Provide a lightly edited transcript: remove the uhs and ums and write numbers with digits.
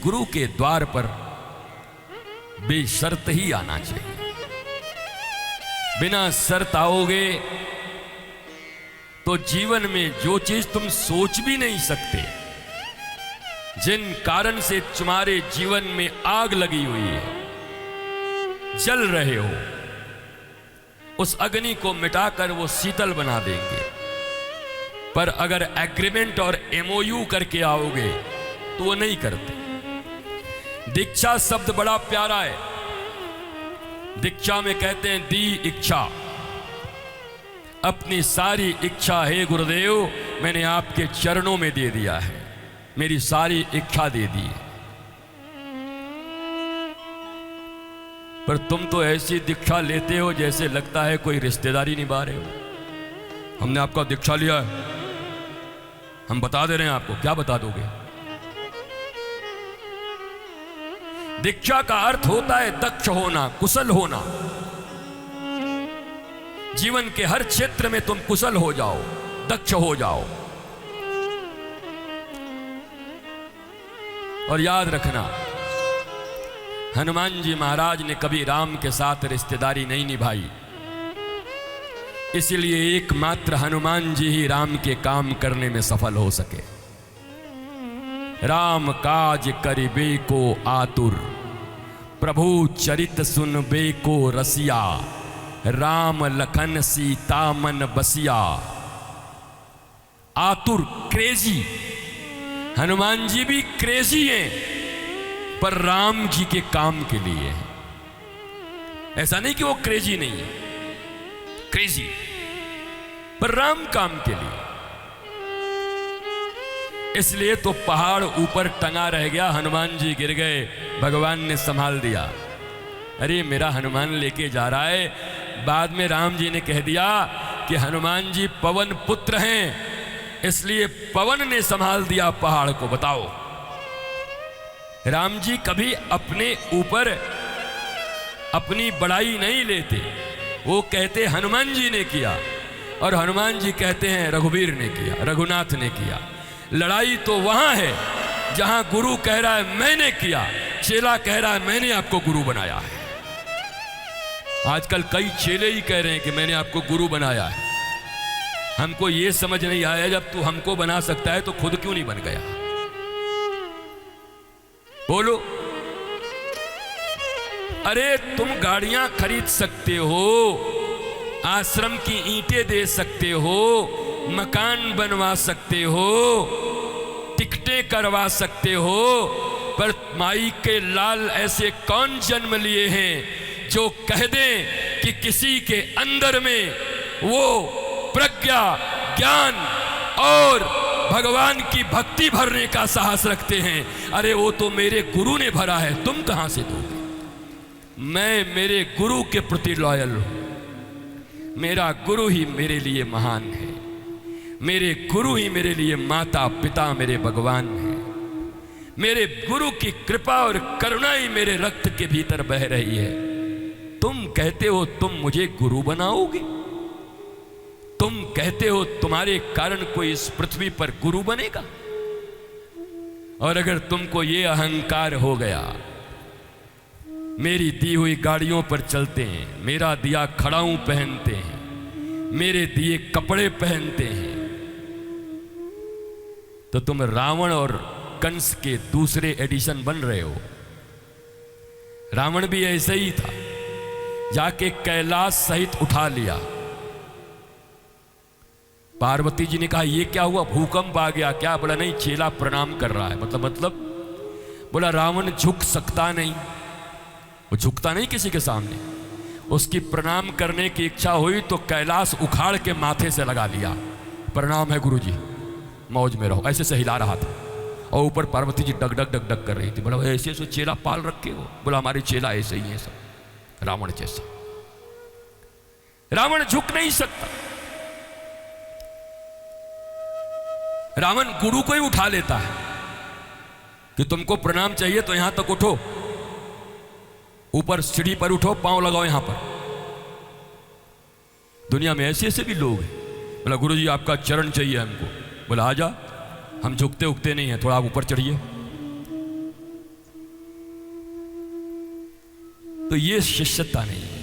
गुरु के द्वार पर बेशर्त ही आना चाहिए। बिना शर्त आओगे तो जीवन में जो चीज तुम सोच भी नहीं सकते, जिन कारण से तुम्हारे जीवन में आग लगी हुई है, जल रहे हो, उस अग्नि को मिटाकर वो शीतल बना देंगे। पर अगर एग्रीमेंट और एमओयू करके आओगे तो वो नहीं करते। दीक्षा शब्द बड़ा प्यारा है। दीक्षा में कहते हैं दी इच्छा, अपनी सारी इच्छा हे गुरुदेव मैंने आपके चरणों में दे दिया है, मेरी सारी इच्छा दे दी। पर तुम तो ऐसी दीक्षा लेते हो जैसे लगता है कोई रिश्तेदारी निभा रहे हो। हमने आपका दीक्षा लिया है, हम बता दे रहे हैं आपको, क्या बता दोगे? दीक्षा का अर्थ होता है दक्ष होना, कुशल होना। जीवन के हर क्षेत्र में तुम कुशल हो जाओ, दक्ष हो जाओ। और याद रखना, हनुमान जी महाराज ने कभी राम के साथ रिश्तेदारी नहीं निभाई, इसलिए एकमात्र हनुमान जी ही राम के काम करने में सफल हो सके। राम काज करिबे को आतुर, प्रभु चरित सुनबे को रसिया, राम लखन सीता मन बसिया। आतुर, क्रेजी। हनुमान जी भी क्रेजी हैं, पर राम जी के काम के लिए है। ऐसा नहीं कि वो क्रेजी नहीं है, क्रेजी, पर राम काम के लिए। इसलिए तो पहाड़ ऊपर टंगा रह गया, हनुमान जी गिर गए, भगवान ने संभाल दिया। अरे मेरा हनुमान लेके जा रहा है। बाद में राम जी ने कह दिया कि हनुमान जी पवन पुत्र हैं, इसलिए पवन ने संभाल दिया पहाड़ को। बताओ, राम जी कभी अपने ऊपर अपनी बड़ाई नहीं लेते, वो कहते हनुमान जी ने किया, और हनुमान जी कहते हैं रघुवीर ने किया, रघुनाथ ने किया। लड़ाई तो वहां है जहां गुरु कह रहा है मैंने किया, चेला कह रहा है मैंने आपको गुरु बनाया है। आजकल कई चेले ही कह रहे हैं कि मैंने आपको गुरु बनाया है। हमको यह समझ नहीं आया, जब तू हमको बना सकता है तो खुद क्यों नहीं बन गया? बोलो। अरे तुम गाड़ियां खरीद सकते हो, आश्रम की ईंटें दे सकते हो, मकान बनवा सकते हो, टिकटें करवा सकते हो, पर माई के लाल ऐसे कौन जन्म लिए हैं जो कह दें कि किसी के अंदर में वो प्रज्ञा, ज्ञान और भगवान की भक्ति भरने का साहस रखते हैं? अरे वो तो मेरे गुरु ने भरा है, तुम कहां से दोगे? मैं मेरे गुरु के प्रति लॉयल हूं। मेरा गुरु ही मेरे लिए महान है, मेरे गुरु ही मेरे लिए माता पिता, मेरे भगवान है। मेरे गुरु की कृपा और करुणा ही मेरे रक्त के भीतर बह रही है। तुम कहते हो तुम मुझे गुरु बनाओगे, तुम कहते हो तुम्हारे कारण कोई इस पृथ्वी पर गुरु बनेगा। और अगर तुमको ये अहंकार हो गया, मेरी दी हुई गाड़ियों पर चलते हैं, मेरा दिया खड़ाऊं पहनते हैं, मेरे दिए कपड़े पहनते हैं, तो तुम रावण और कंस के दूसरे एडिशन बन रहे हो। रावण भी ऐसे ही था, जाके कैलाश सहित उठा लिया। पार्वती जी ने कहा ये क्या हुआ, भूकंप आ गया क्या? बोला नहीं, चेला प्रणाम कर रहा है। मतलब बोला रावण झुक सकता नहीं, वो झुकता नहीं किसी के सामने। उसकी प्रणाम करने की इच्छा हुई तो कैलाश उखाड़ के माथे से लगा लिया। प्रणाम है गुरुजी, मौज में रहो, ऐसे से हिला रहा था। और ऊपर पार्वती जी डग डग डग डग कर रही थी। बोला ऐसे ऐसे चेला पाल रखे हो? बोला हमारे चेला ऐसे ही है सब, रावण जैसा। रावण झुक नहीं सकता, रावण गुरु को ही उठा लेता है कि तुमको प्रणाम चाहिए तो यहां तक उठो, ऊपर सीढ़ी पर उठो, पांव लगाओ यहां पर। दुनिया में ऐसे ऐसे भी लोग हैं। बोला गुरुजी आपका चरण चाहिए हमको। बोला आजा, हम झुकते उगते नहीं हैं, थोड़ा आप ऊपर चढ़िए। तो ये शिष्यता नहीं।